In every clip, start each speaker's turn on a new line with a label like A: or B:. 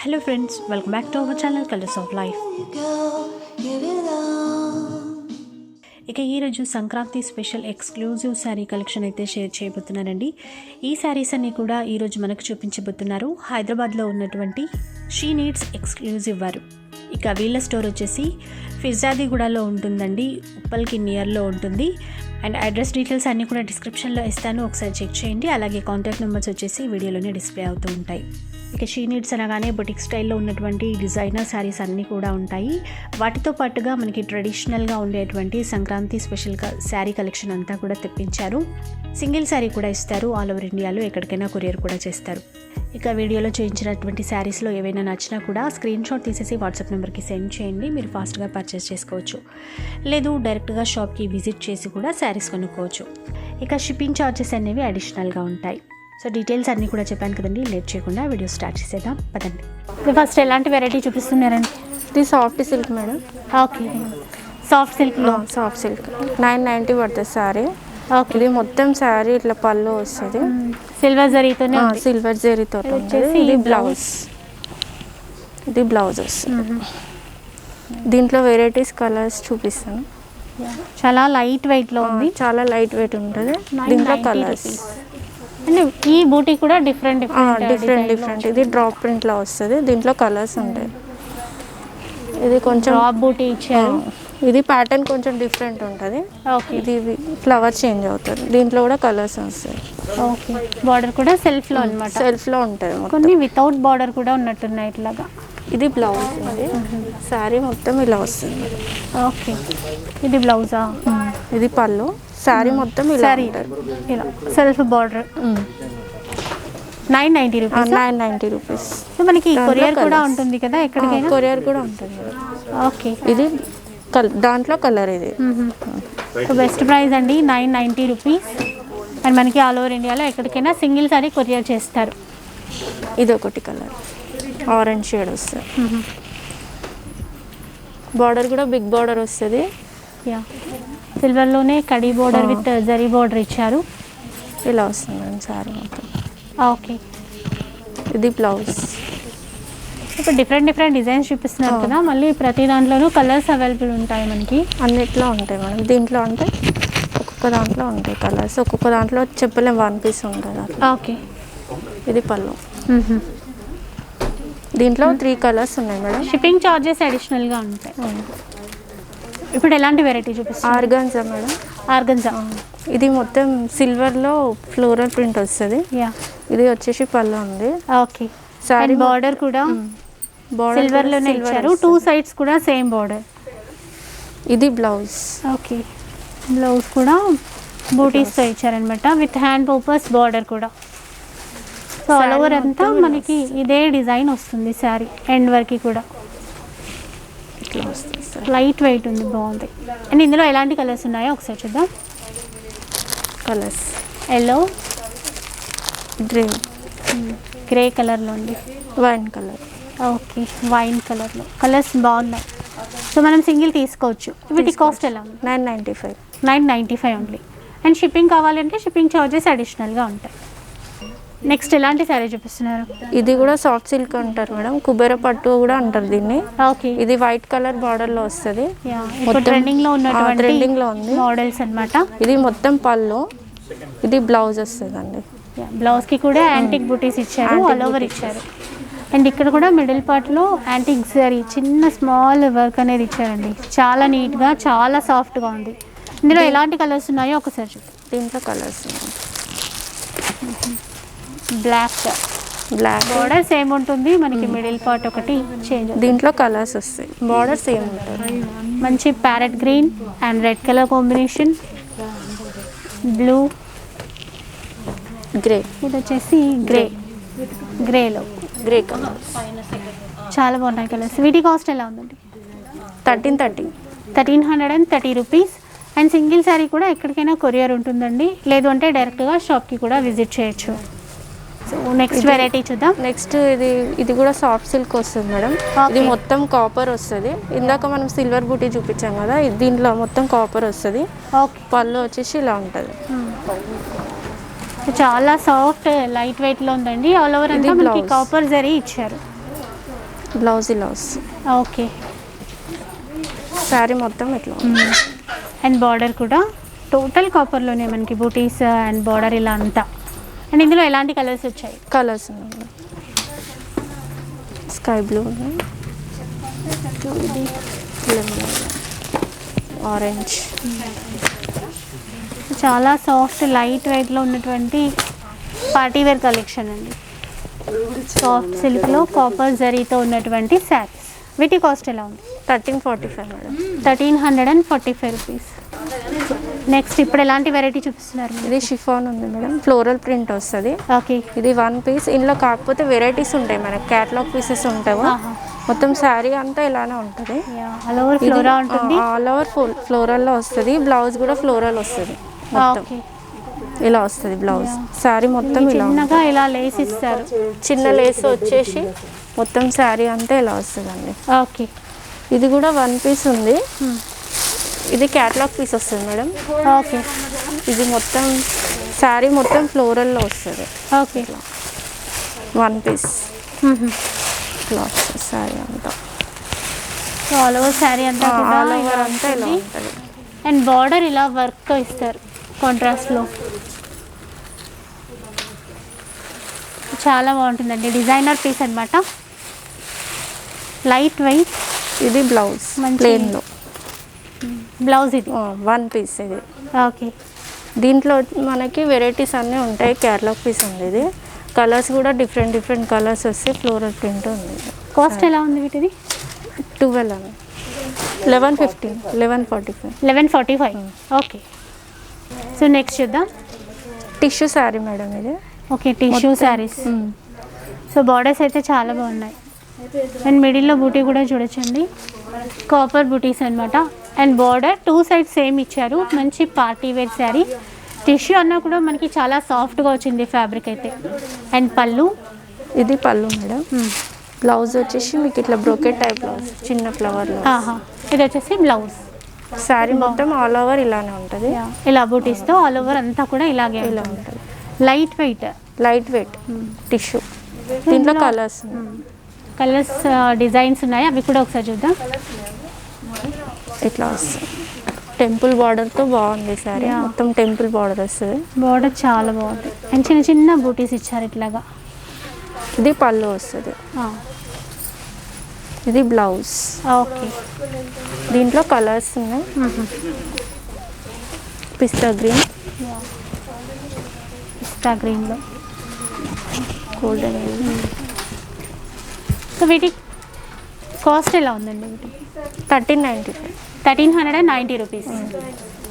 A: Hello friends, welcome back to our channel Colors of Life. ఇక ఈరోజు Sankranti special exclusive sari collection అయితే share చేయబోతున్నానండి. ఈ శారీస్ అన్ని కూడా ఈరోజు మనకు చూపించబోతున్నారు హైదరాబాద్లో ఉన్నటువంటి షీ నీడ్స్ ఎక్స్క్లూజివ్ వారు. ఇక వీళ్ళ స్టోర్ వచ్చేసి ఫిర్జాదిగూడలో ఉంటుందండి, ఉప్పల్కి నియర్లో ఉంటుంది. అండ్ అడ్రస్ డీటెయిల్స్ అన్నీ కూడా డిస్క్రిప్షన్లో ఇస్తాను, ఒకసారి చెక్ చేయండి. అలాగే కాంటాక్ట్ నెంబర్స్ వచ్చేసి వీడియోలోనే డిస్ప్లే అవుతూ ఉంటాయి. ఇక షీ నీడ్స్ అనగానే బొటిక్ స్టైల్లో ఉన్నటువంటి డిజైనర్ శారీస్ అన్నీ కూడా ఉంటాయి. వాటితో పాటుగా మనకి ట్రెడిషనల్గా ఉండేటువంటి సంక్రాంతి స్పెషల్గా శారీ కలెక్షన్ అంతా కూడా తెప్పించారు. సింగిల్ శారీ కూడా ఇస్తారు, ఆల్ ఓవర్ ఇండియాలో ఎక్కడికైనా కొరియర్ కూడా చేస్తారు. ఇక వీడియోలో చూపించినటువంటి శారీస్లో ఏవైనా నచ్చినా కూడా స్క్రీన్ షాట్ తీసేసి వాట్సాప్ నెంబర్కి సెండ్ చేయండి, మీరు ఫాస్ట్గా పర్చేస్ చేసుకోవచ్చు. లేదు డైరెక్ట్గా షాప్కి విజిట్ చేసి కూడా శారీస్ కొనుక్కోవచ్చు. ఇక షిప్పింగ్ ఛార్జెస్ అనేవి అడిషనల్గా ఉంటాయి. సో డీటెయిల్స్ అన్నీ కూడా చెప్పాను కదండి, లేట్ చేయకుండా వీడియో స్టార్ట్ చేసేద్దాం పదండి. ఫస్ట్ ఎలాంటి వెరైటీ చూపిస్తున్నారండి?
B: ఇది soft silk madam.
A: Okay, soft సిల్క్లో
B: సాఫ్ట్ సిల్క్ 990 పడుతుంది శారీ.
A: ఓకే,
B: ఇది మొత్తం శారీ ఇట్లా పళ్ళు వస్తుంది,
A: సిల్వర్ జరీతోనే
B: సిల్వర్ జరీతో. ఇది బ్లౌజ్, ఇది బ్లౌజ్ వస్తుంది. దీంట్లో వెరైటీస్ కలర్స్ చూపిస్తాను.
A: చాలా లైట్ వెయిట్లో ఉంది,
B: చాలా లైట్ వెయిట్ ఉంటుంది. దీంట్లో కలర్స్
A: అంటే ఈ బూటీ కూడా డిఫరెంట్
B: డిఫరెంట్. ఇది డ్రాప్ ప్రింట్లో వస్తుంది, దీంట్లో కలర్స్ ఉంటాయి. ఇది కొంచెం
A: డ్రాప్ బూటీ ఇచ్చారు.
B: ఇది ప్యాటర్న్ కొంచెం డిఫరెంట్ ఉంటుంది.
A: ఓకే,
B: ఇది ఫ్లవర్ చేంజ్ అవుతుంది, దీంట్లో కూడా కలర్స్ వస్తాయి.
A: ఓకే, బార్డర్ కూడా సెల్ఫ్లో అనమాట,
B: సెల్ఫ్లో ఉంటుంది.
A: కొన్ని వితౌట్ బార్డర్ కూడా ఉన్నట్టున్నాయి ఇట్లాగా.
B: ఇది బ్లౌజ్, ఇది శారీ మొత్తం ఇలా వస్తుంది.
A: ఓకే, ఇది బ్లౌజా?
B: ఇది పళ్ళు, శారీ మొత్తం ఇలా
A: ఇలా సెల్ఫ్ బార్డర్. 990 రూపీస్.
B: 990 రూపీస్.
A: మనకి కొరియర్ కూడా ఉంటుంది కదా ఎక్కడికైనా?
B: కొరియర్ కూడా ఉంటుంది.
A: ఓకే,
B: ఇది దాంట్లో కలర్ ఇది.
A: సో బెస్ట్ ప్రైస్ అండి, 990 రూపీస్. అండ్ మనకి ఆల్ ఓవర్ ఇండియాలో ఎక్కడికైనా సింగిల్ సారీ కొరియర్ చేస్తారు.
B: ఇది ఒకటి కలర్ ఆరెంజ్ షేడ్ వస్తుంది. బార్డర్ కూడా బిగ్ బార్డర్ వస్తుంది.
A: యా, సిల్వర్లోనే కడీ బోర్డర్ విత్ జరీ బోర్డర్ ఇచ్చారు.
B: ఇలా వస్తుంది మేడం శారీ మొత్తం.
A: ఓకే,
B: ఇది బ్లౌజ్.
A: ఇప్పుడు డిఫరెంట్ డిజైన్స్ చూపిస్తున్నారు కదా, మళ్ళీ ప్రతి దాంట్లోనూ కలర్స్ అవైలబుల్ ఉంటాయి మనకి.
B: అన్నిట్లో ఉంటాయి మేడం. దీంట్లో అంటే ఒక్కొక్క దాంట్లో ఉంటాయి కలర్స్, ఒక్కొక్క దాంట్లో చెప్పలేం, 1 పీస్ ఉంటుంది అట్లా.
A: ఓకే,
B: ఇది పళ్ళు. దీంట్లో 3 కలర్స్ ఉన్నాయి మేడం.
A: షిప్పింగ్ ఛార్జెస్ అడిషనల్గా ఉంటాయి. ఇప్పుడు ఎలాంటి వెరైటీ చూపిస్తారు?
B: Organza madam.
A: ఆర్గన్జా.
B: ఇది మొత్తం సిల్వర్లో ఫ్లోరల్ ప్రింట్ వస్తుంది.
A: యా,
B: ఇది వచ్చేసి పళ్ళు ఉంది.
A: ఓకే, సారీ బార్డర్ కూడా సిల్వర్లోనే ఇచ్చారు, 2 సైడ్స్ కూడా సేమ్ బార్డర్.
B: ఇది బ్లౌజ్.
A: ఓకే, బ్లౌజ్ కూడా బూటీస్తో ఇచ్చారనమాట, విత్ హ్యాండ్ పర్పస్ బార్డర్ కూడా. సో ఆల్ ఓవర్ అంతా మనకి ఇదే డిజైన్ వస్తుంది శారీ ఎండ్ వరకు కూడా. లైట్ వెయిట్ ఉంది, బాగుంది. అండ్ ఇందులో ఎలాంటి కలర్స్ ఉన్నాయో ఒకసారి చూద్దాం.
B: కలర్స్
A: ఎల్లో,
B: గ్రే
A: కలర్లో ఉంది,
B: వైన్ కలర్.
A: ఓకే, వైన్ కలర్లో కలర్స్ బాగున్నాయి. సో మనం సింగిల్ తీసుకోవచ్చు. వీటి కాస్ట్ ఎలా ఉంది?
B: 995.
A: 995 ఓన్లీ. అండ్ షిప్పింగ్ కావాలంటే షిప్పింగ్ ఛార్జెస్ అడిషనల్గా ఉంటాయి. నెక్స్ట్ ఎలాంటి శారీ చూపిస్తున్నారు?
B: ఇది కూడా సాఫ్ట్ సిల్క్ అంటారు మేడం, కుబేర పట్టు కూడా అంటారు దీన్ని.
A: ఓకే,
B: ఇది వైట్ కలర్ బార్డర్ లో వస్తుంది.
A: ట్రెండింగ్ లో ఉన్నటువంటి
B: ట్రెండింగ్ లో ఉంది
A: మోడల్స్ అన్నమాట.
B: ఇది మొత్తం పళ్ళు, ఇది బ్లౌజ్ వస్తుంది అండి.
A: బ్లౌజ్ కి కూడా యాంటిక్ బూటీస్ ఇచ్చారు, ఆల్ ఓవర్ ఇచ్చారు. అండ్ ఇక్కడ కూడా మిడిల్ పార్ట్ లో యాంటిక్ జరీ చిన్న స్మాల్ వర్క్ అనేది ఇచ్చారండి. చాలా నీట్ గా, చాలా సాఫ్ట్ గా ఉంది. ఇందులో ఎలాంటి కలర్స్ ఉన్నాయో ఒకసారి చూద్దాం.
B: దీంట్లో కలర్స్
A: బ్లాక్ బార్డర్ సేమ్ ఉంటుంది మనకి, మిడిల్ పార్ట్ ఒకటి చేంజ్.
B: దీంట్లో కలర్స్ వస్తాయి, బార్డర్ సేమ్ ఉంటుంది.
A: మంచి parrot green and red colour combination, blue,
B: grey.
A: ఇది వచ్చేసి గ్రేలో
B: గ్రే కలర్.
A: చాలా బాగున్నాయి కలర్స్. వీటి కాస్ట్ ఎలా ఉందండి?
B: 1330
A: రూపీస్. అండ్ సింగిల్ శారీ కూడా ఎక్కడికైనా కొరియర్ ఉంటుందండి, లేదు అంటే డైరెక్ట్గా షాప్కి కూడా విజిట్ చేయొచ్చు. సో నెక్స్ట్ వెరైటీ చూద్దాం.
B: నెక్స్ట్ ఇది కూడా సాఫ్ట్ సిల్క్ వస్తుంది మేడం. ఇది మొత్తం కాపర్ వస్తుంది. ఇందాక మనం సిల్వర్ బూటీ చూపించాం కదా, దీంట్లో మొత్తం కాపర్ వస్తుంది. పళ్ళు వచ్చేసి ఇలా ఉంటుంది.
A: చాలా సాఫ్ట్ లైట్ వెయిట్లో ఉందండి. ఆల్ ఓవర్ అంతా మనకి కాపర్ జరీ ఇచ్చారు.
B: బ్లౌజ్ ఇలా వస్తుంది.
A: ఓకే.
B: శారీ మొత్తం ఇట్లా
A: అండ్ బార్డర్ కూడా టోటల్ కాపర్లోనే మనకి బూటీస్ అండ్ బార్డర్ ఇలా అంతా. అండ్ ఇందులో ఎలాంటి కలర్స్ వచ్చాయి?
B: కలర్స్ ఉన్నాయి. స్కై బ్లూ ఉంది, ఆరెంజ్.
A: చాలా సాఫ్ట్ లైట్ వెయిట్లో ఉన్నటువంటి పార్టీవేర్ కలెక్షన్ అండి. సాఫ్ట్ సిల్క్లో కాపర్ జరీతో ఉన్నటువంటి శారీస్. వీటి కాస్ట్ ఎలా ఉంది?
B: 1345 మేడం.
A: 1345 రూపీస్. నెక్స్ట్ ఇప్పుడు ఎలాంటి వెరైటీ చూపిస్తున్నారు?
B: ఇది షిఫాన్ ఉంది మేడం, ఫ్లోరల్ ప్రింట్ వస్తుంది.
A: ఓకే.
B: ఇది 1 పీస్. ఇందులో కాకపోతే వెరైటీస్ ఉంటాయి మనకి, క్యాటలాగ్ పీసెస్ ఉంటాయి. మొత్తం శారీ అంతా ఇలానే ఉంటుంది.
A: ఆల్ ఓవర్ ఫ్లోరా ఉంటుంది.
B: ఆల్ ఓవర్ ఫ్లోరల్లో వస్తుంది. బ్లౌజ్ కూడా ఫ్లోరల్ వస్తుంది. మొత్తం ఇలా వస్తుంది బ్లౌజ్. శారీ మొత్తం
A: చిన్నగా ఇలా లేస్ ఇస్తారు.
B: చిన్న లేస్ వచ్చేసి మొత్తం శారీ అంతా ఇలా వస్తుందండి.
A: ఓకే.
B: ఇది కూడా 1 పీస్ ఉంది. ఇది క్యాటలాగ్ పీస్ వస్తుంది మేడం.
A: ఓకే.
B: ఇది మొత్తం శారీ మొత్తం ఫ్లోరల్లో వస్తుంది.
A: ఓకే.
B: 1 పీస్ ఇట్లా వస్తుంది శారీ అంతా.
A: ఆల్ ఓవర్ శారీ అంతా
B: ఆల్ ఓవర్ అంతా ఇలా ఉంటుంది.
A: అండ్ బార్డర్ ఇలా వర్క్ ఇస్తారు కాంట్రాస్ట్లో. చాలా బాగుంటుందండి. డిజైనర్ పీస్ అనమాట, లైట్ వెయిట్.
B: ఇది బ్లౌజ్ ప్లెయిన్లో.
A: బ్లౌజ్ ఇది
B: 1 పీస్ ఇది.
A: ఓకే.
B: దీంట్లో మనకి వెరైటీస్ అన్నీ ఉంటాయి. క్యాటలాగ్ పీస్ ఉంది. ఇది కలర్స్ కూడా డిఫరెంట్ కలర్స్ వస్తే ఫ్లోరల్ ప్రింట్ ఉంది.
A: కాస్ట్ ఎలా ఉంది వీటిది?
B: 12 అని 1115 1145
A: 1145. ఓకే. సో నెక్స్ట్ చూద్దాం.
B: టిష్యూ శారీ మేడం ఇది.
A: Okay. Tissue saris. So borders అయితే చాలా బాగున్నాయి. అండ్ మిడిల్లో బూటీ కూడా చూడొచ్చండి, కాపర్ బూటీస్ అనమాట. అండ్ బార్డర్ 2 సైడ్స్ సేమ్ ఇచ్చారు. మంచి పార్టీ వేర్ శారీ. టిష్యూ అన్నా కూడా మనకి చాలా సాఫ్ట్గా వచ్చింది ఫ్యాబ్రిక్ అయితే. అండ్ పళ్ళు,
B: ఇది పళ్ళు మేడం. బ్లౌజ్ వచ్చేసి మీకు ఇట్లా బ్రోకెట్ టైప్ బ్లౌజ్, చిన్న ఫ్లవర్లో.
A: ఇది వచ్చేసి బ్లౌజ్.
B: శారీ మొత్తం ఆల్ ఓవర్ ఇలానే ఉంటుంది.
A: ఇలా బూటీస్తో ఆల్ ఓవర్ అంతా కూడా ఇలాగే ఇలా ఉంటుంది. Light weight
B: tissue. దీంట్లో
A: కలర్స్ డిజైన్స్ ఉన్నాయి, అవి కూడా ఒకసారి చూద్దాం.
B: ఇట్లా వస్తుంది. టెంపుల్ బార్డర్తో బాగుంది శారీ. మొత్తం టెంపుల్ బార్డర్ వస్తుంది.
A: బార్డర్ చాలా బాగుంది. అండ్ చిన్న చిన్న బూటీస్ ఇచ్చారు ఇట్లాగా.
B: ఇది పళ్ళు వస్తుంది. ఇది బ్లౌజ్.
A: ఓకే.
B: దీంట్లో కలర్స్ ఉన్నాయి. పిస్తా గ్రీన్లో గోల్డెన్.
A: సో వీటి కాస్ట్ ఎలా ఉందండి? వీటి 1390 రూపీస్.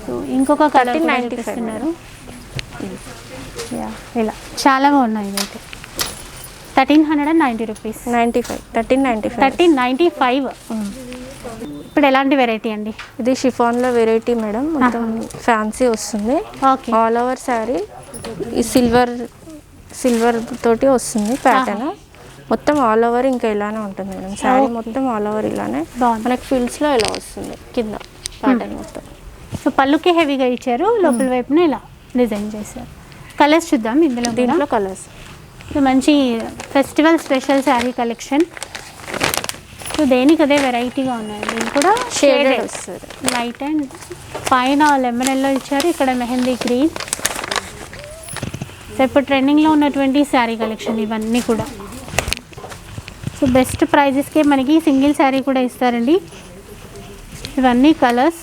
A: సో ఇంకొక కలర్ 95 ఇలా చాలా బాగున్నాయి అయితే. 1390 రూపీస్. 1395. ఇప్పుడు ఎలాంటి వెరైటీ అండి?
B: ఇది షిఫాన్లో వెరైటీ మేడం. మొత్తం ఫ్యాన్సీ వస్తుంది.
A: ఓకే.
B: ఆల్ ఓవర్ శారీ ఈ సిల్వర్ తోటి వస్తుంది ప్యాటర్న్. మొత్తం ఆల్ ఓవర్ ఇంకా ఇలానే ఉంటుంది మేడం. శారీ మొత్తం ఆల్ ఓవర్ ఇలానే. మనకి ఫిల్స్లో ఇలా వస్తుంది కింద ప్యాటర్న్ మొత్తం.
A: సో పళ్ళుకి హెవీగా ఇచ్చారు, లోపల వైపున ఇలా డిజైన్ చేశారు. కలర్స్ చూద్దాం దీంట్లో
B: కలర్స్.
A: సో మంచి festival special sari collection. So దేనికి అదే వెరైటీగా ఉన్నాయి. దీని కూడా షేడెడ్
B: వస్తుంది.
A: లైట్ అండ్ పైన లెమన్ ఎల్లో ఇచ్చారు, ఇక్కడ మెహందీ గ్రీన్. సో ఇప్పుడు ట్రెండింగ్లో ఉన్నటువంటి శారీ కలెక్షన్ ఇవన్నీ కూడా. సో బెస్ట్ ప్రైజెస్కే మనకి సింగిల్ శారీ కూడా ఇస్తారండి. ఇవన్నీ కలర్స్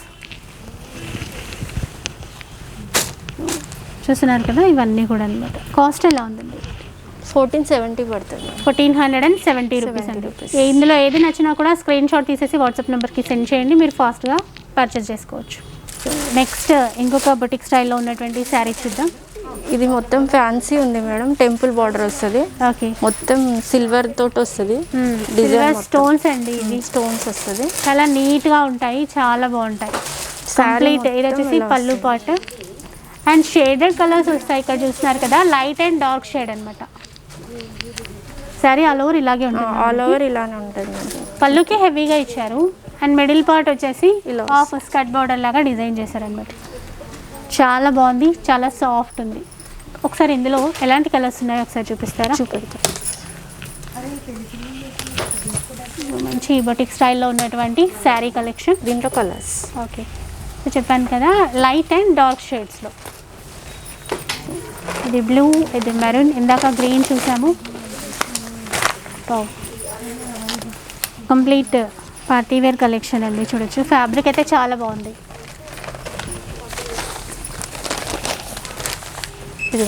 A: చూస్తున్నారు కదా, ఇవన్నీ కూడా అనమాట. కాస్ట్ ఎలా ఉందండి?
B: 1470 పడుతుంది.
A: 1470 రూపీస్ అండి. ఇందులో ఏది నచ్చినా కూడా స్క్రీన్ షాట్ తీసేసి వాట్సాప్ నెంబర్కి సెండ్ చేయండి, మీరు ఫాస్ట్గా పర్చేస్ చేసుకోవచ్చు. నెక్స్ట్ ఇంకొక బొటిక్ స్టైల్లో ఉన్నటువంటి శారీ చూద్దాం.
B: ఇది మొత్తం ఫ్యాన్సీ ఉంది మేడం. టెంపుల్ బార్డర్ వస్తుంది.
A: ఓకే.
B: మొత్తం సిల్వర్ తోటి వస్తుంది.
A: సిల్వర్ స్టోన్స్ అండి. ఇది
B: స్టోన్స్ వస్తుంది.
A: చాలా నీట్గా ఉంటాయి, చాలా బాగుంటాయి. కంప్లీట్ ఇది వచ్చేసి పళ్ళు పార్ట్. అండ్ షేడెడ్ కలర్స్ వస్తాయి. ఇక్కడ చూస్తున్నారు కదా, లైట్ అండ్ డార్క్ షేడ్ అనమాట. శారీ ఆల్ ఓవర్ ఇలాగే ఉంటుంది.
B: ఆల్ ఓవర్ ఇలానే ఉంటుంది.
A: పళ్ళుకి హెవీగా ఇచ్చారు. అండ్ మిడిల్ పార్ట్ వచ్చేసి హాఫ్ స్కర్ట్ బార్డర్ లాగా డిజైన్ చేశారు అనమాట. చాలా బాగుంది, చాలా సాఫ్ట్ ఉంది. ఒకసారి ఇందులో ఎలాంటి కలర్స్ ఉన్నాయో ఒకసారి చూపిస్తారా? మంచి బొటిక్ స్టైల్లో ఉన్నటువంటి శారీ కలెక్షన్.
B: దీంట్లో కలర్స్
A: ఓకే, సో చెప్పాను కదా లైట్ అండ్ డార్క్ షేడ్స్లో. ఇది బ్లూ, ఇది మెరూన్, ఇందాక గ్రీన్ చూసాము. కంప్లీట్ పార్టీవేర్ కలెక్షన్ అండి, చూడొచ్చు. ఫ్యాబ్రిక్ అయితే చాలా బాగుంది.
B: ఇది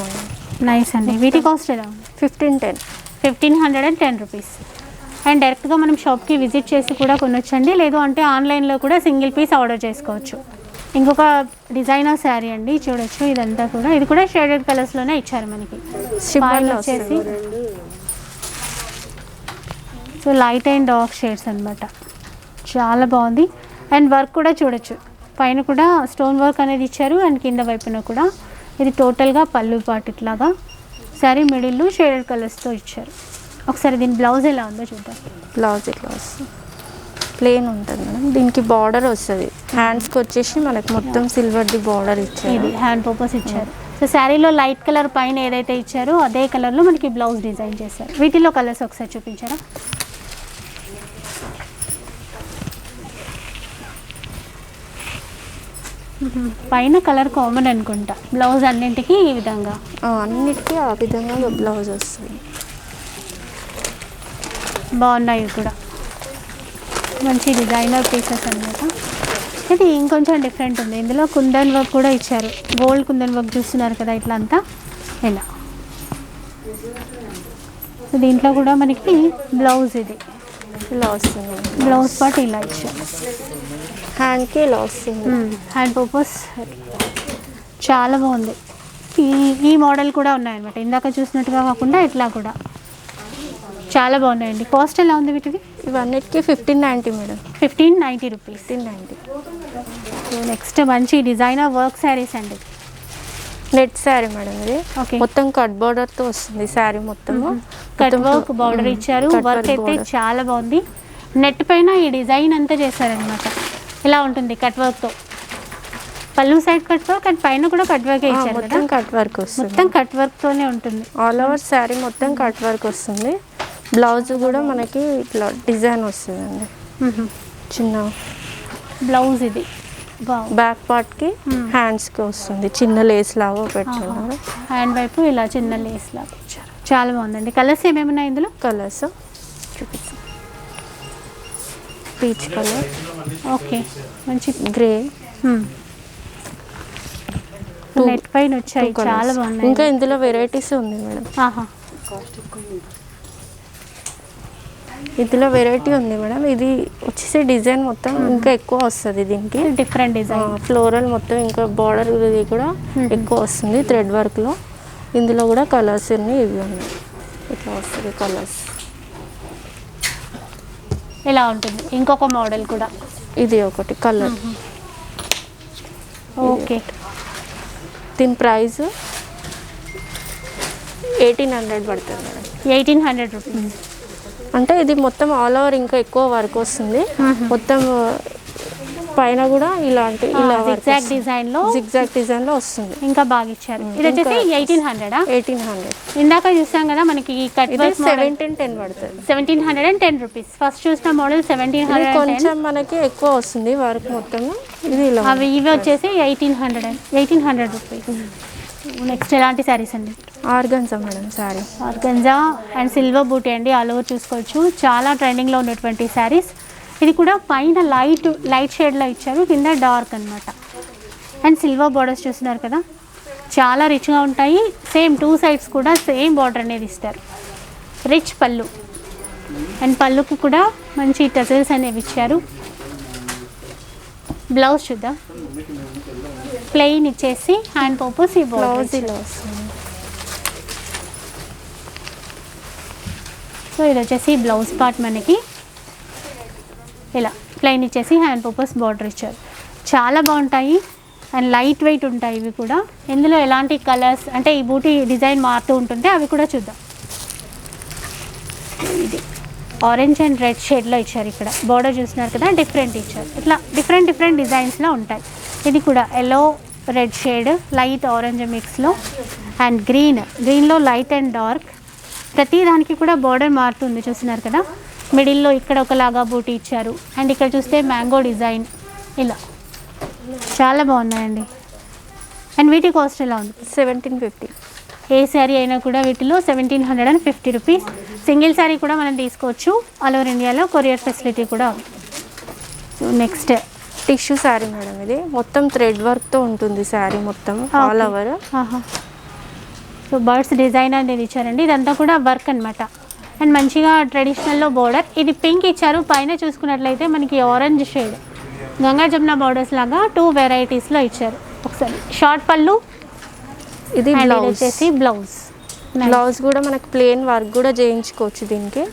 A: నైస్ అండి. వీటి కాస్ట్ ఎలా ఉంది? 1510 రూపీస్. అండ్ డైరెక్ట్గా మనం షాప్కి విజిట్ చేసి కూడా కొనొచ్చండి, లేదు అంటే ఆన్లైన్లో కూడా సింగిల్ పీస్ ఆర్డర్ చేసుకోవచ్చు. ఇంకొక డిజైనర్ శారీ అండి, చూడొచ్చు. ఇదంతా కూడా, ఇది కూడా షేడెడ్ కలర్స్లోనే ఇచ్చారు మనకి. పైన వచ్చేసి so light and dark shades అనమాట, చాలా బాగుంది. అండ్ వర్క్ కూడా చూడొచ్చు, పైన కూడా స్టోన్ వర్క్ అనేది ఇచ్చారు అండ్ కింద వైపున కూడా. ఇది టోటల్గా పళ్ళు పాటు ఇట్లాగా శారీ మిడిల్లో షేడెడ్ కలర్స్తో ఇచ్చారు. ఒకసారి దీని బ్లౌజ్ ఎలా ఉందో చూద్దాం.
B: బ్లౌజ్ ఇట్లా వస్తుంది, ప్లెయిన్ ఉంటుంది మేడం. దీనికి బార్డర్ వస్తుంది, హ్యాండ్స్కి వచ్చేసి మనకి మొత్తం సిల్వర్ది బార్డర్ ఇచ్చారు.
A: ఇది హ్యాండ్ పర్పస్ ఇచ్చారు. సో శారీలో లైట్ కలర్ పైన ఏదైతే ఇచ్చారో అదే కలర్లో మనకి బ్లౌజ్ డిజైన్ చేశారు. వీటిలో కలర్స్ ఒకసారి చూపించారా? పైన కలర్ కామన్ అనుకుంటా, బ్లౌజ్ అన్నింటికి ఈ విధంగా,
B: అన్నిటికీ ఆ విధంగా బ్లౌజ్ వస్తుంది.
A: బాగున్నాయి కూడా, మంచి డిజైనర్ పీసెస్ అన్నమాట. ఇది ఇంకొంచెం డిఫరెంట్ ఉంది, ఇందులో కుందన్ వర్క్ కూడా ఇచ్చారు. గోల్డ్ కుందన్ వర్క్ చూస్తున్నారు కదా, ఇట్లా అంతా ఇలా. సో దీంట్లో కూడా మనకి బ్లౌజ్ ఇది
B: ఇలా వస్తుంది,
A: బ్లౌజ్ పార్ట్ ఇలా ఇచ్చారు.
B: హ్యాండ్కి ఇలా వస్తుంది,
A: హ్యాండ్ పర్పస్ చాలా బాగుంది. ఈ మోడల్ కూడా ఉన్నాయన్నమాట, ఇందాక చూసినట్టుగా కాకుండా ఇట్లా కూడా చాలా బాగున్నాయండి. కాస్ట్ ఎలా ఉంది వీటికి?
B: ఇవన్నిటికీ 1590 మేడం.
A: 1590 రూపీస్.
B: 1590.
A: సో నెక్స్ట్ మంచి డిజైనర్ వర్క్ శారీస్ అండి.
B: నెట్ శారీ మేడం ఇది.
A: ఓకే,
B: మొత్తం కట్ బార్డర్తో వస్తుంది శారీ మొత్తము.
A: కట్ వర్క్ బార్డర్ ఇచ్చారు. వర్క్ అయితే చాలా బాగుంది. నెట్ పైన ఈ డిజైన్ అంతా చేశారనమాట. ఇలా ఉంటుంది కట్ వర్క్తో. పళ్ళు సైడ్ కట్ వర్క్ అండ్ పైన కూడా కట్ వర్క్ ఇచ్చారు.
B: మొత్తం కట్ వర్క్ వస్తుంది,
A: మొత్తం కట్ వర్క్తోనే ఉంటుంది.
B: ఆల్ ఓవర్ శారీ మొత్తం కట్ వర్క్ వస్తుంది. బ్లౌజ్ కూడా మనకి ఇట్లా డిజైన్ వస్తుందండి, చిన్న
A: బ్లౌజ్ ఇది.
B: బ్యాక్ పార్ట్కి హ్యాండ్స్కి వస్తుంది, చిన్న లేస్ లాగా పెట్టుకున్నారు.
A: హ్యాండ్ వైపు ఇలా చిన్న లేస్ లాగా ఇచ్చారు, చాలా బాగుందండి. కలర్స్ ఏమేమి ఉన్నాయి ఇందులో?
B: కలర్స్ చూపిస్తాం. పీచ్ కలర్,
A: ఓకే, మంచి
B: గ్రే,
A: నెట్ పైన వచ్చాయి, చాలా బాగున్నాయి.
B: ఇంకా ఇందులో వెరైటీస్ ఉంది మేడం. ఇందులో వెరైటీ ఉంది మేడం. ఇది వచ్చేసి డిజైన్ మొత్తం ఇంకా ఎక్కువ వస్తుంది, దీనికి
A: డిఫరెంట్ డిజైన్
B: ఫ్లోరల్ మొత్తం ఇంకా బార్డర్ ఇది కూడా ఎక్కువ వస్తుంది థ్రెడ్ వర్క్లో. ఇందులో కూడా కలర్స్ అన్నీ ఇవి ఉన్నాయి, ఇట్లా వస్తుంది కలర్స్.
A: ఇలా ఉంటుంది. ఇంకొక మోడల్ కూడా
B: ఇది ఒకటి కలర్.
A: ఓకే,
B: దీని ప్రైస్ 1800 పడుతుంది మేడం.
A: 1800 రూపీస్.
B: అంటే ఇది మొత్తం ఆల్ ఓవర్ ఇంకా ఎక్కువ వర్క్ వస్తుంది. మొత్తం పైన కూడా ఇలాంటి ఇలా
A: జిగ్జాగ్ డిజైన్ లో
B: వస్తుంది,
A: ఇంకా బాగా ఇచ్చారు. ఇది వచ్చేసి
B: 1800.
A: ఇందాక చూసాం కదా మనకి ఈ కట్ వర్క్
B: 1710 పడుతుంది.
A: 1710 రూపీస్. ఫస్ట్ చూసిన మోడల్ 1710,
B: కొంచెం మనకి ఎక్కువ వస్తుంది వర్క్ మొత్తం. ఇది ఇలా
A: అవి ఇవి వచ్చేసి 1800 రూపీస్. నెక్స్ట్ ఎలాంటి శారీస్ అండి?
B: Organza madam sari.
A: Organza and silver బూటీ అండి, ఆల్ ఓవర్ చూసుకోవచ్చు. చాలా ట్రెండింగ్లో ఉన్నటువంటి శారీస్. ఇది కూడా పైన లైట్ షేడ్లో ఇచ్చారు, కింద డార్క్ అనమాట. అండ్ సిల్వర్ బార్డర్స్ చూస్తున్నారు కదా, చాలా రిచ్గా ఉంటాయి. సేమ్ 2 సైడ్స్ కూడా సేమ్ బార్డర్ అనేది ఇస్తారు. రిచ్ పళ్ళు అండ్ పళ్ళుకి కూడా మంచి టజల్స్ అనేవి ఇచ్చారు. బ్లౌజ్ చూద్దాం. ప్లెయిన్ ఇచ్చేసి హ్యాండ్ పర్పస్ ఈ బ్లౌజ్ ఇలా వస్తుంది. సో ఇది వచ్చేసి బ్లౌజ్ పార్ట్ మనకి ఇలా ప్లెయిన్ ఇచ్చేసి హ్యాండ్ పర్పస్ బార్డర్ ఇచ్చారు. చాలా బాగుంటాయి అండ్ లైట్ వెయిట్ ఉంటాయి ఇవి కూడా. ఇందులో ఎలాంటి కలర్స్ అంటే ఈ బూటీ డిజైన్ మారుతూ ఉంటుంది, అవి కూడా చూద్దాం. ఇది ఆరెంజ్ అండ్ రెడ్ షేడ్లో ఇచ్చారు. ఇక్కడ బార్డర్ చూస్తున్నారు కదా, డిఫరెంట్ ఇచ్చారు. ఇట్లా డిఫరెంట్ డిజైన్స్లో ఉంటాయి. ఇది కూడా yellow red shade, light orange మిక్స్లో అండ్ గ్రీన్లో లైట్ అండ్ డార్క్. ప్రతి దానికి కూడా బార్డర్ మారుతుంది చూస్తున్నారు కదా. మిడిల్లో ఇక్కడ ఒకలాగా బూటీ ఇచ్చారు. అండ్ ఇక్కడ చూస్తే మ్యాంగో డిజైన్ ఇలా చాలా బాగున్నాయండి. అండ్ వీటి కాస్ట్ ఎలా ఉంది?
B: 1750.
A: ఏ శారీ అయినా కూడా వీటిలో 1750 రూపీస్. సింగిల్ శారీ కూడా మనం తీసుకోవచ్చు. ఆల్ ఓవర్ ఇండియాలో కొరియర్ ఫెసిలిటీ కూడా ఉంది. So next
B: tissue sari madam, ఇది మొత్తం థ్రెడ్ వర్క్తో ఉంటుంది శారీ మొత్తం all over.
A: So birds design అనేది ఇచ్చారండి. ఇదంతా కూడా వర్క్ అనమాట. అండ్ మంచిగా ట్రెడిషనల్లో బోర్డర్. ఇది పింక్ ఇచ్చారు. పైన చూసుకున్నట్లయితే మనకి orange shade Ganga Jamuna borders లాగా 2 వెరైటీస్లో ఇచ్చారు. ఒకసారి షార్ట్ పళ్ళు,
B: ఇది బ్లౌజ్
A: వచ్చేసి
B: బ్లౌజ్ కూడా మనకి ప్లెయిన్ వర్క్ కూడా చేయించుకోవచ్చు దీనికి.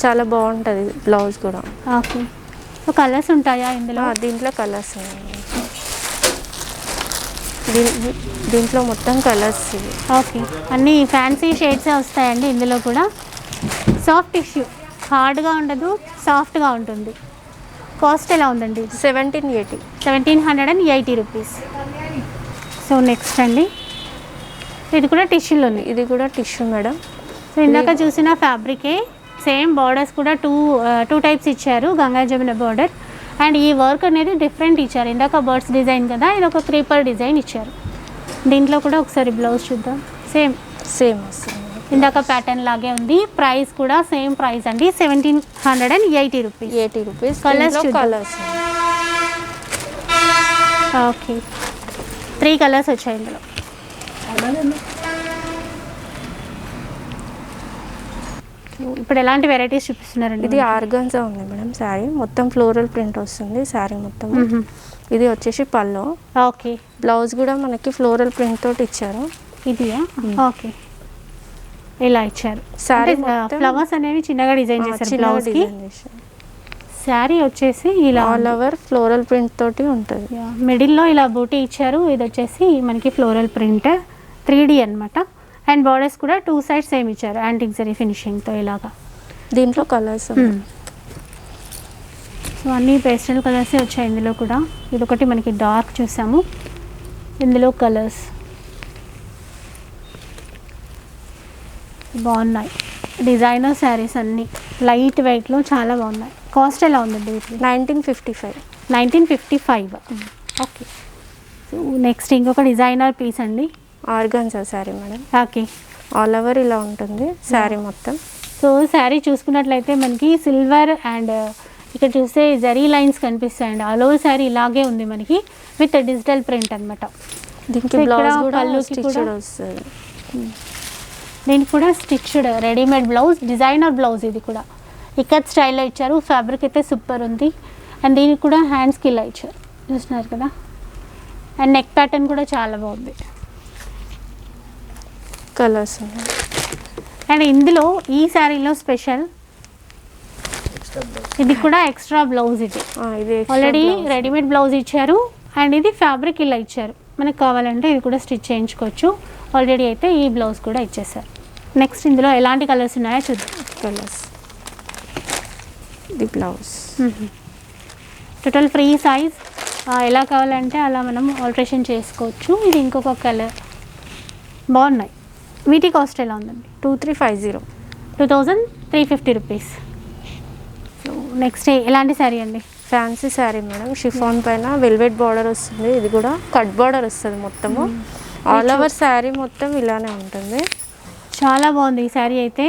B: చాలా బాగుంటుంది బ్లౌజ్ కూడా.
A: ఓకే. సో కలర్స్ ఉంటాయా ఇందులో?
B: దీంట్లో కలర్స్ ఉన్నాయి. దీంట్లో మొత్తం కలర్స్ ఇవి.
A: ఓకే, అన్నీ ఫ్యాన్సీ షేడ్సే వస్తాయండి ఇందులో కూడా. సాఫ్ట్ టిష్యూ, హార్డ్గా ఉండదు, సాఫ్ట్గా ఉంటుంది. కాస్ట్ ఎలా ఉందండి?
B: 1780.
A: 1780 రూపీస్. సో నెక్స్ట్ అండి, ఇది కూడా టిష్యూలో ఉంది.
B: ఇది కూడా టిష్యూ మేడం.
A: సో ఇందాక చూసిన ఫ్యాబ్రికే, సేమ్ బార్డర్స్ కూడా టూ టైప్స్ ఇచ్చారు, గంగా జమున బార్డర్. అండ్ ఈ వర్క్ అనేది డిఫరెంట్ ఇచ్చారు. ఇందాక బర్డ్స్ డిజైన్ కదా, ఇది ఒక క్రీపర్ డిజైన్ ఇచ్చారు. దీంట్లో కూడా ఒకసారి బ్లౌజ్ చూద్దాం. సేమ్
B: వస్తుంది,
A: ఇందాక ప్యాటర్న్ లాగే ఉంది. ప్రైస్ కూడా సేమ్ ప్రైస్ అండి, 1780 rupees.
B: 80 rupees.
A: Colours okay, 3 colours వచ్చాయి ఇందులో. ఇప్పుడు ఎలాంటి వెరైటీస్ చూపిస్తున్నారండి?
B: ఇది ఆర్గాన్జా ఉంది మేడం శారీ, మొత్తం ఫ్లోరల్ ప్రింట్ వస్తుంది శారీ మొత్తం. ఇది వచ్చేసి పళ్ళు.
A: ఓకే.
B: బ్లౌజ్ కూడా మనకి ఫ్లోరల్ ప్రింట్ తోటి ఇచ్చారు.
A: ఇది ఓకే, ఇలా ఇచ్చారు. శారీ ఫ్లవర్స్ అనేవి చిన్నగా డిజైన్ చేశారు బ్లౌజ్ కి. శారీ వచ్చేసి ఇలా
B: ఆల్ ఓవర్ ఫ్లోరల్ ప్రింట్ తోటి ఉంటుంది.
A: మిడిల్లో ఇలా బూటీ ఇచ్చారు. ఇది వచ్చేసి మనకి ఫ్లోరల్ ప్రింట్ 3D అన్నమాట. అండ్ బార్డర్స్ కూడా 2 సైడ్స్ సేమ్ ఇచ్చారు, యాంటిక్ జరీ ఫినిషింగ్తో ఇలాగా.
B: దీంట్లో కలర్స్
A: సో అన్నీ పేస్టల్ కలర్సే వచ్చాయి ఇందులో కూడా. ఇదొకటి మనకి డార్క్ చూసాము, ఇందులో కలర్స్ బాగున్నాయి. డిజైనర్ శారీస్ అన్నీ లైట్ వెయిట్లో చాలా బాగున్నాయి. కాస్ట్ ఎలా ఉందండి?
B: 1955.
A: 1955. ఓకే. సో నెక్స్ట్ ఇంకొక డిజైనర్ పీస్ అండి,
B: organza sari madam.
A: Okay.
B: All over ఇలా ఉంటుంది శారీ మొత్తం.
A: సో శారీ చూసుకున్నట్లయితే మనకి సిల్వర్ అండ్ ఇక్కడ చూస్తే జరీ లైన్స్ కనిపిస్తాయండి. ఆల్ ఓవర్ శారీ ఇలాగే ఉంది మనకి, విత్ డిజిటల్ ప్రింట్ అనమాట.
B: దీనికి బ్లౌజ్ కూడా స్టిచ్డ్ వస్తుంది.
A: దీనికి కూడా stitched readymade blouse, designer blouse. ఇది కూడా ఇక్కత్ స్టైల్లో ఇచ్చారు. ఫ్యాబ్రిక్ అయితే సూపర్ ఉంది. అండ్ దీనికి కూడా హ్యాండ్స్కి ఇలా ఇచ్చారు, చూస్తున్నారు కదా. అండ్ నెక్ ప్యాటర్న్ కూడా చాలా బాగుంది.
B: కలర్స్ ఉన్నాయి.
A: అండ్ ఇందులో ఈ శారీలో స్పెషల్, ఇది కూడా ఎక్స్ట్రా బ్లౌజ్. ఇది ఆల్రెడీ రెడీమేడ్ బ్లౌజ్ ఇచ్చారు. అండ్ ఇది ఫ్యాబ్రిక్ ఇలా ఇచ్చారు. మనకు కావాలంటే ఇది కూడా స్టిచ్ చేయించుకోవచ్చు. ఆల్రెడీ అయితే ఈ బ్లౌజ్ కూడా ఇచ్చేసారు. నెక్స్ట్ ఇందులో ఎలాంటి కలర్స్ ఉన్నాయో చూద్దాం.
B: కలర్స్, ఇది బ్లౌజ్.
A: టోటల్ ఫ్రీ సైజ్, ఎలా కావాలంటే అలా మనం ఆల్టరేషన్ చేసుకోవచ్చు. ఇది ఇంకొక కలర్. బాగున్నాయి. వీటి కాస్ట్ ఎలా ఉందండి?
B: 2350.
A: 2350 రూపీస్. సో నెక్స్ట్ ఎలాంటి శారీ అండి?
B: ఫ్యాన్సీ శారీ మేడం, షిఫాన్ పైన వెల్వెట్ బార్డర్ వస్తుంది. ఇది కూడా కట్ బార్డర్ వస్తుంది మొత్తము. ఆల్ ఓవర్ శారీ మొత్తం ఇలానే ఉంటుంది.
A: చాలా బాగుంది ఈ శారీ అయితే.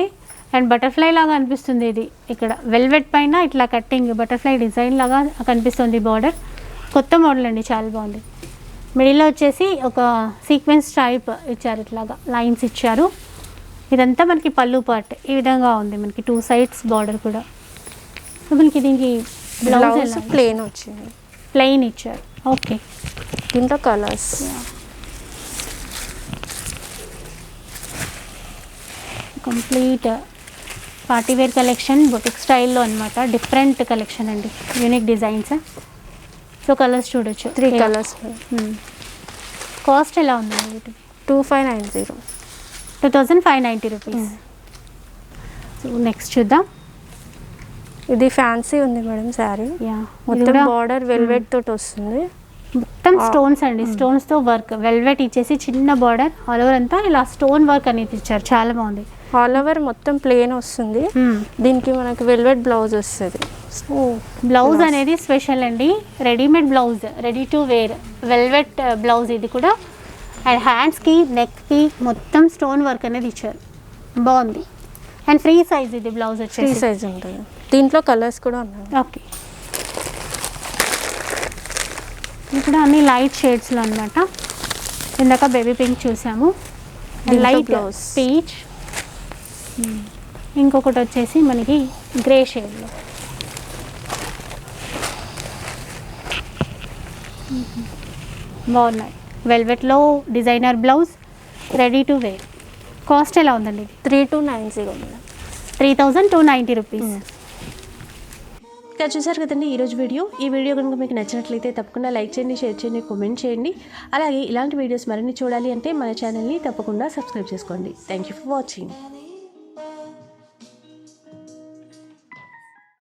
A: అండ్ బటర్ఫ్లై లాగా అనిపిస్తుంది. ఇది ఇక్కడ వెల్వెట్ పైన ఇట్లా కట్టింగ్ బటర్ఫ్లై డిజైన్ లాగా కనిపిస్తుంది బార్డర్. కొత్త మోడల్ అండి, చాలా బాగుంది. మిడిల్లో వచ్చేసి ఒక సీక్వెన్స్ టైప్ ఇచ్చారు, ఇట్లాగా లైన్స్ ఇచ్చారు. ఇదంతా మనకి పళ్ళు పార్ట్ ఈ విధంగా ఉంది. మనకి 2 సైడ్స్ బార్డర్ కూడా. సో మనకి దీనికి బ్లౌజ్
B: ప్లెయిన్ వచ్చింది,
A: ప్లెయిన్ ఇచ్చారు. ఓకే.
B: దీంట్లో colours,
A: complete partywear collection, boutique స్టైల్లో అనమాట. డిఫరెంట్ కలెక్షన్ అండి, యూనిక్ డిజైన్స్. సో కలర్స్ చూడొచ్చు,
B: 3 కలర్స్.
A: కాస్ట్ ఎలా ఉందండి వీటికి?
B: 2590.
A: 2590 రూపీస్. సో నెక్స్ట్ చూద్దాం.
B: ఇది ఫ్యాన్సీ ఉంది మేడం శారీ. మొత్తం బార్డర్ వెల్వెట్ తోటి వస్తుంది.
A: మొత్తం స్టోన్స్ అండి, స్టోన్స్తో వర్క్. వెల్వెట్ ఇచ్చేసి చిన్న బార్డర్, ఆల్ ఓవర్ అంతా ఇలా స్టోన్ వర్క్ అనేది ఇచ్చారు. చాలా బాగుంది.
B: ఆల్ ఓవర్ మొత్తం ప్లేన్ వస్తుంది. దీనికి మనకి వెల్వెట్ బ్లౌజ్ వస్తుంది.
A: బ్లౌజ్ అనేది స్పెషల్ అండి, readymade blouse, ready to wear velvet blouse ఇది కూడా. అండ్ హ్యాండ్స్కి నెక్కి మొత్తం స్టోన్ వర్క్ అనేది ఇచ్చారు, బాగుంది. అండ్ ఫ్రీ సైజ్ ఇది బ్లౌజ్ వచ్చేసి,
B: ఫ్రీ సైజ్ ఉంటుంది. దీంట్లో కలర్స్ కూడా ఉన్నాయి.
A: ఓకే, ఇక్కడ అన్ని లైట్ షేడ్స్లో అనమాట. ఇందాక బేబీ పింక్ చూసాము, లైట్ పీచ్, ఇంకొకటి వచ్చేసి మనకి గ్రే షేడ్లో. బాగున్నాయి. వెల్వెట్లో designer blouse, ready to wear. Cost ఎలా ఉందండి?
B: 3290
A: 3290 రూపీస్.
C: ఇంకా చూసారు కదండి ఈరోజు వీడియో. ఈ వీడియో కనుక మీకు నచ్చినట్లయితే తప్పకుండా లైక్ చేయండి, షేర్ చేయండి, కామెంట్ చేయండి. అలాగే ఇలాంటి వీడియోస్ మరిన్ని చూడాలి అంటే మన ఛానల్ని తప్పకుండా సబ్స్క్రైబ్ చేసుకోండి. Thank you for watching.